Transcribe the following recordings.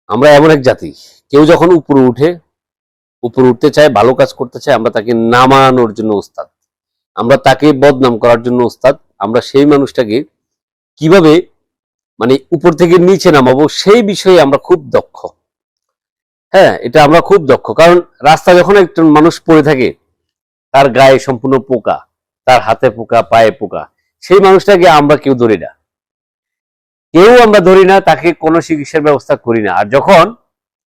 আমরা এমন এক জাতি, কেউ যখন উপরে উঠতে চায়, ভালো কাজ করতে চায়, আমরা তাকে নামানোর জন্য ওস্তাদ, আমরা তাকে বদনাম করার জন্য ওস্তাদ। আমরা সেই মানুষটাকে কিভাবে মানে উপর থেকে নিচে নামাবো সেই বিষয়ে আমরা খুব দক্ষ। হ্যাঁ, এটা আমরা খুব দক্ষ। কারণ রাস্তা যখন একজন মানুষ পড়ে থাকে, তার গায়ে সম্পূর্ণ পোকা, তার হাতে পোকা, পায়ে পোকা, সেই মানুষটাকে আমরা কেউ ধরি না, আমরা ধরি না, তাকে কোনো চিকিৎসার ব্যবস্থা করি না। আর যখন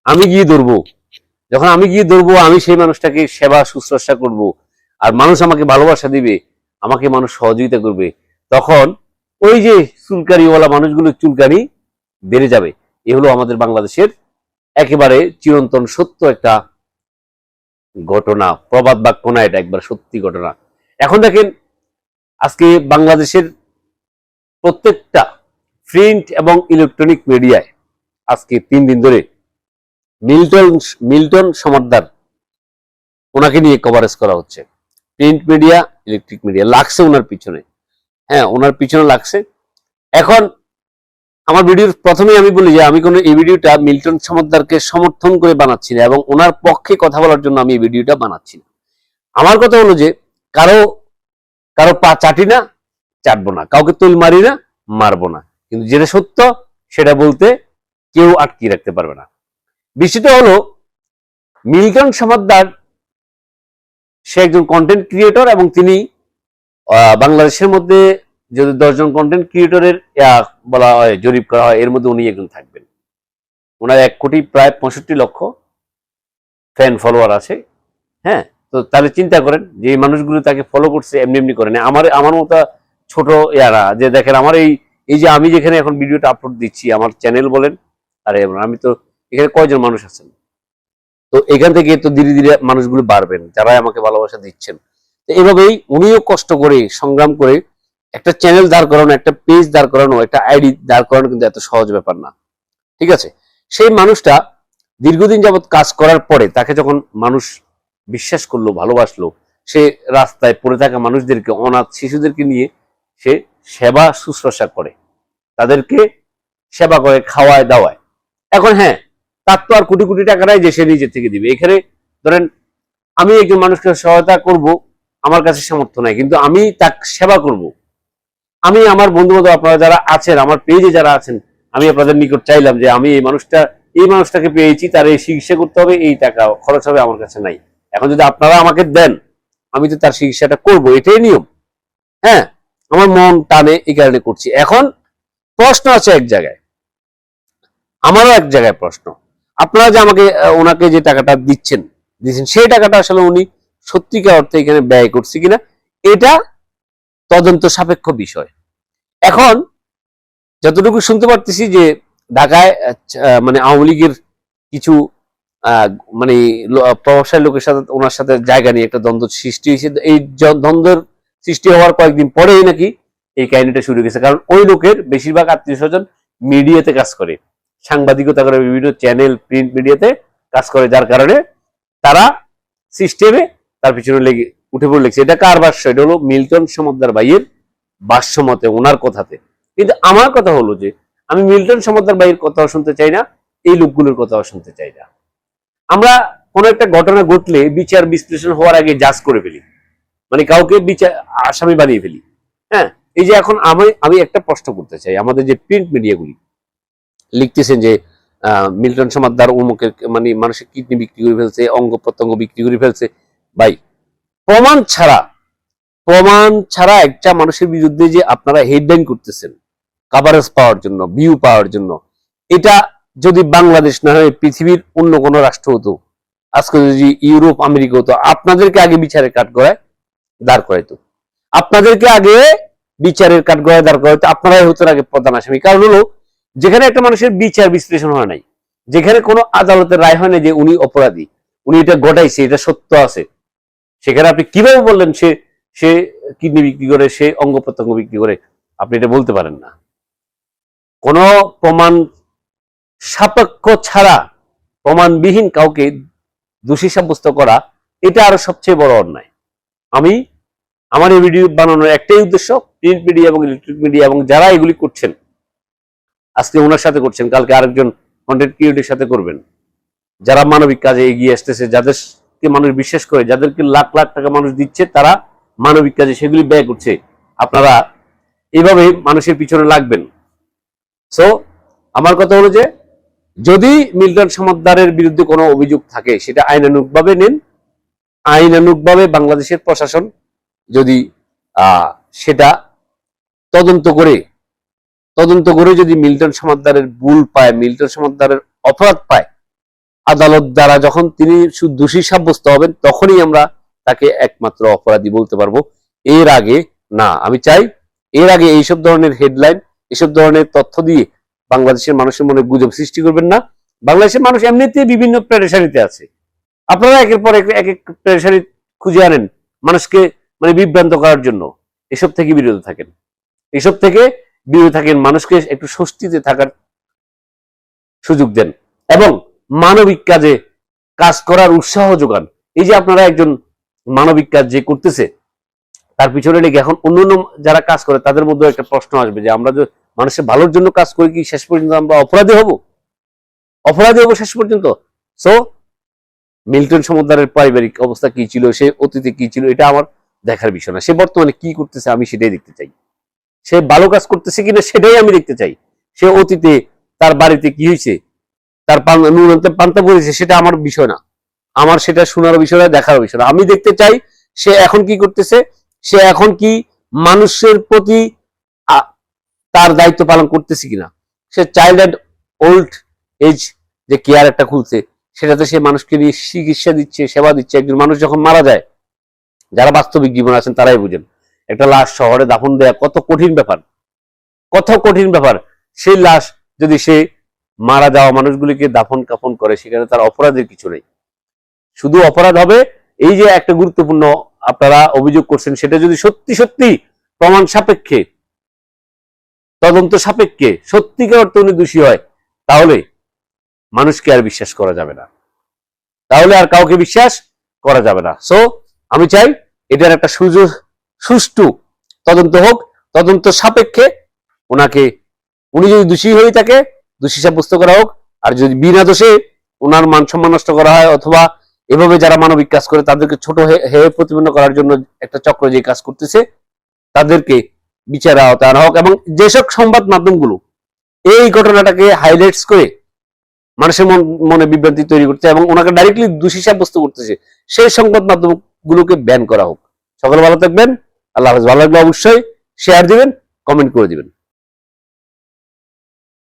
আমি গিয়ে ধরবো, আমি সেই মানুষটাকে সেবা শুশ্রূষা করব, আর মানুষ আমাকে ভালোবাসা দিবে, আমাকে মানুষ সহযোগিতা করবে, তখন ওই যে চুলকানিওয়ালা মানুষগুলো চুলকানি বেড়ে যাবে। এ হলো আমাদের বাংলাদেশের একেবারে চিরন্তন সত্য একটা ঘটনা, প্রবাদ বাক্য না, এটা একবার সত্যি ঘটনা। এখন দেখেন, আজকে বাংলাদেশের প্রত্যেকটা প্রিন্ট এবং ইলেকট্রনিক মিডিয়ায় আজকে 3 দিন ধরে মিল্টন সমাদ্দার, ওনাকে নিয়ে কভারেজ করা হচ্ছে। প্রিন্ট মিডিয়া, ইলেকট্রিক মিডিয়া লাগছে ওনার পিছনে। হ্যাঁ, ওনার পিছনে লাগছে। এখন আমার ভিডিওর প্রথমেই আমি বলি যে আমি কোনো এই ভিডিওটা মিল্টন সমাদ্দারকে সমর্থন করে বানাচ্ছি না, এবং ওনার পক্ষে কথা বলার জন্য আমি এই ভিডিওটা বানাচ্ছি না। আমার কথা হলো যে কারো পা চাটি না, চাটবো না, কাউকে তুল মারি না, মারবো না, কিন্তু যেটা সত্য সেটা বলতে কেউ আটকে রাখতে পারবে না। বিষয়টা হলো, মিল্টন সমাদ্দার সে একজন কন্টেন্ট ক্রিয়েটর, এবং তিনি বাংলাদেশের মধ্যে যদি 10 জন কন্টেন্ট ক্রিয়েটরের বলা হয়, জরিপ করা হয়, এর মধ্যে উনি একজন থাকবেন। ওনার 1 কোটি প্রায় 65 লক্ষ ফ্যান ফলোয়ার আছে। হ্যাঁ, তো তাহলে চিন্তা করেন যে এই মানুষগুলো তাকে ফলো করছে এমনি এমনি করে না। আমার মতো ছোট ইয়ারা যে দেখেন, আমার এই যে আমি যেখানে এখন ভিডিওটা আপলোড দিচ্ছি, আমার চ্যানেল বলেন, আরে আমি তো এখানে কয়জন মানুষ আছেন, তো এখান থেকে তো ধীরে ধীরে মানুষগুলো বাড়বেন যারা আমাকে ভালোবাসা দিচ্ছেন। তো এভাবেই উনিও কষ্ট করে সংগ্রাম করে একটা চ্যানেল দাঁড় করানো, একটা পেজ দাঁড় করানো, একটা আইডি দাঁড় করানো কিন্তু এত সহজ ব্যাপার না। ঠিক আছে, সেই মানুষটা দীর্ঘদিন যাবৎ কাজ করার পরে তাকে যখন মানুষ বিশ্বাস করলো, ভালোবাসলো, সে রাস্তায় পড়ে থাকা মানুষদেরকে, অনাথ শিশুদেরকে নিয়ে সে সেবা শুশ্রূষা করে, তাদেরকে সেবা করে, খাওয়ায় দাওয়ায়। এখন হ্যাঁ, তার তো আর কোটি কোটি টাকা নাই যে সে নিজের থেকে দিবে। এখানে ধরেন আমি একজন মানুষকে সহায়তা করব, আমার কাছে সামর্থ্য নাই, কিন্তু আমি তাকে সেবা করব। আমি আমার বন্ধু বান্ধব, আপনারা যারা আছেন, আমার পেজে যারা আছেন, আমি আপনাদের নিকট চাইলাম যে আমি এই মানুষটাকে পেয়েছি, তার এই চিকিৎসা করতে হবে, এই টাকা খরচ হবে, আমার কাছে নাই। এখন যদি আপনারা আমাকে দেন, আমি তো তার চিকিৎসাটা করব, এটাই নিয়ম। হ্যাঁ, আমার মন টানে, এই কারণে করছি। এখন প্রশ্ন আছে এক জায়গায়, আমারও এক জায়গায় প্রশ্ন, আপনারা যে আমাকে ওনাকে যে টাকাটা দিচ্ছেন সেই টাকাটা আসলে উনি সত্যিকার অর্থে এখানে ব্যয় করছে কিনা, এটা তদন্ত সাপেক্ষ বিষয়। এখন যতটুকু শুনতে পারতেছি যে ঢাকায় মানে আওয়ামী লীগের কিছু মানে প্রভাবশালী লোকের সাথে ওনার সাথে জায়গা নিয়ে একটা দ্বন্দ্ব সৃষ্টি হয়েছে। এই দ্বন্দ্বের সৃষ্টি হওয়ার কয়েকদিন পরেই নাকি এই কাহিনীটা শুরু হয়েছে। কারণ ওই লোকের বেশিরভাগ আত্মীয় স্বজন মিডিয়াতে কাজ করে, সাংবাদিকতা করে, বিভিন্ন চ্যানেল, প্রিন্ট মিডিয়াতে কাজ করে, যার কারণে তারা সিস্টেমে তার পিছনে লেগে উঠে পড়ে লেগেছে। এটা কার ভাষ্য? এটা হলো মিল্টন সমাদ্দার ভাইয়ের ভাষ্য মতে, ওনার কথাতে। কিন্তু আমার কথা হলো যে আমি মিল্টন সমাদ্দার ভাইয়ের কথাও শুনতে চাই না, এই লোকগুলোর কথাও শুনতে চাই না। আমরা কোন একটা ঘটনা ঘটলে বিচার বিশ্লেষণ হওয়ার আগে জাজ করে ফেলি, মানে কাউকে বিচার আসামি বানিয়ে ফেলি। হ্যাঁ, এই যে এখন আমি একটা প্রশ্ন করতে চাই, আমাদের যে প্রিন্ট মিডিয়াগুলি লিখতেছেন যে মিল্টন সমাদ্দার উন্মুখের মানে মানুষের কিডনি বিক্রি করে ফেলছে, অঙ্গ প্রত্যঙ্গ বিক্রি করে ফেলছে। ভাই, প্রমাণ ছাড়া একটা মানুষের বিরুদ্ধে যে আপনারা হেডলাইন করতেছেন কভারেজ পাওয়ার জন্য, ভিউ পাওয়ার জন্য, এটা যদি বাংলাদেশ না হয় পৃথিবীর অন্য কোনো রাষ্ট্র হতো, আজকে যদি ইউরোপ, আমেরিকা হতো, আপনাদেরকে আগে বিচারের কাঠগড়ায় দাঁড় করাইতো, আপনাদেরকে আগে বিচারের কাঠগড়ায় দাঁড় করাইতো, আপনারাই হতেন আগে প্রধান আসামি। কারণ হলো, যেখানে একটা মানুষের বিচার বিশ্লেষণ হয় নাই, যেখানে কোনো আদালতের রায় হয় না যে উনি অপরাধী, উনি এটা ঘটাইছে, এটা সত্য আছে, সেখানে আপনি কিভাবে বললেন সে কিডনি বিক্রি করে, সে অঙ্গ প্রত্যঙ্গ বিক্রি করে? আপনি এটা বলতে পারেন না। কোন প্রমাণ সাপেক্ষ ছাড়া, প্রমাণবিহীন কাউকে দোষী সাব্যস্ত করা, এটা আরো সবচেয়ে বড় অন্যায়। আমার এই ভিডিও বানানোর একটাই উদ্দেশ্য, প্রিন্ট মিডিয়া এবং ইলেকট্রিক মিডিয়া এবং যারা এগুলি করছেন, আজকে ওনার সাথে করছেন, কালকে আরেকজন কন্টেন্ট ক্রিয়েটের সাথে করবেন, যারা মানবিক কাজে এগিয়ে আসতেছে, যাদেরকে মানুষ বিশ্বাস করে, যাদেরকে লাখ লাখ টাকা মানুষ দিচ্ছে, তারা মানবিক কাজে সেগুলি ব্যয় করছে। আপনারা এইভাবে মানুষের পিছনে লাগবেন। সো আমার কথা হলো যে, যদি মিল্টন সমাদ্দারের বিরুদ্ধে কোনো অভিযোগ থাকে সেটা আইনানুগভাবে নেন। আইনানুগভাবে বাংলাদেশের প্রশাসন যদি সেটা তদন্ত করে যদি মিল্টন সমাদ্দারের ভুল পায়, মিল্টন সমাদ্দারের অপরাধ পায়, আদালত দ্বারা যখন তিনি দোষী সাব্যস্ত হবেন, তখনই আমরা তাকে একমাত্র অপরাধী বলতে পারবো। এর আগে না। আমি চাই এর আগে এইসব ধরনের হেডলাইন, এসব ধরনের তথ্য দিয়ে বাংলাদেশের মানুষের মনে গুজব সৃষ্টি করবেন না। বাংলাদেশের মানুষ এমনিতেই বিভিন্ন পেরেশানিতে আছে। আপনারা একের পর এক এক পেরেশানি খুঁজে আনেন মানুষকে বিভ্রান্ত করার জন্য। এসব থেকে বিরত থাকেন, এসব থেকে বিরত থাকেন। মানুষকে একটু স্বস্তিতে থাকার সুযোগ দেন এবং মানবিক কাজে কাজ করার উৎসাহ যোগান। এই যে আপনারা একজন মানবিক কাজ যে করতেছে, তার পিছনে লেগে এখন অন্য যারা কাজ করে তাদের মধ্যে একটা প্রশ্ন আসবে যে, আমরা যে মানুষের ভালোর জন্য কাজ করি, কি শেষ পর্যন্ত আমরা অপরাধী হব শেষ পর্যন্ত? সো মিল্টন সমাদ্দারের পারিবারিক অবস্থা কি ছিল, সে অতীতে কি ছিল, এটা আমার দেখার বিষয় না। সে বর্তমানে কি করতেছে আমি সেটাই দেখতে চাই। সে ভালো কাজ করতেছে কিনা সেটাই আমি দেখতে চাই। সে অতীতে তার বাড়িতে কি হয়েছে, তার পান্তা পড়েছে, সেটা আমার বিষয় না। আমার সেটা শোনার বিষয় না, দেখার বিষয় না। আমি দেখতে চাই সে এখন কি করতেছে, সে এখন কি মানুষের প্রতি তার দায়িত্ব পালন করতেছে কিনা। সে চাইল্ড অ্যান্ড ওল্ড এজ যে কেয়ার একটা খুলছে, সেটাতে সে মানুষকে নিয়ে চিকিৎসা দিচ্ছে, সেবা দিচ্ছে। একজন মানুষ যখন মারা যায়, যারা বাস্তবিক জীবন আছেন তারাই বুঝেন, একটা লাশ শহরে দাফন দেয়া কত কঠিন ব্যাপার। সেই লাশ যদি সে মারা যাওয়া মানুষগুলিকে দাফন কাফন করে, সেখানে তার অপরাধের কিছু নেই। শুধু অপরাধ হবে এই যে একটা গুরুত্বপূর্ণ আপনারা অভিযোগ করছেন, সেটা যদি সত্যি প্রমাণ সাপেক্ষে, তদন্ত সাপেক্ষে সত্যিকার অর্থে উনি দোষী হয়, তাহলে মানুষকে আর বিশ্বাস করা যাবে না, তাহলে আর কাউকে বিশ্বাস করা যাবে না। সো আমি চাই এটার একটা সুষ্ঠু তদন্ত হোক, তদন্ত সাপেক্ষে উনি যদি দোষী হয়ে থাকে দোষী সাব্যস্ত করা হোক। আর যদি বিনা দোষে ওনার মান সম্মান নষ্ট করা হয়, অথবা এভাবে যারা মানবিক কাজ করে তাদেরকে ছোট হয়ে প্রতিপন্ন করার জন্য একটা চক্র যে কাজ করতেছে, তাদেরকে বিচারে আওতায় আনা হোক। এবং যেসব সংবাদ মাধ্যমগুলো এই ঘটনাটাকে হাইলাইটস করে মানুষের মনে বিভ্রান্তি তৈরি করছে এবং ওনাকে ডাইরেক্টলি দোষী সাব্যস্ত করতেছে, সেই সংবাদ মাধ্যমগুলোকে ব্যান করা হোক। সকলে ভালো থাকবেন। আল্লাহ হাফেজ। ভালো লাগলে অবশ্যই শেয়ার দিবেন, কমেন্ট করে দিবেন।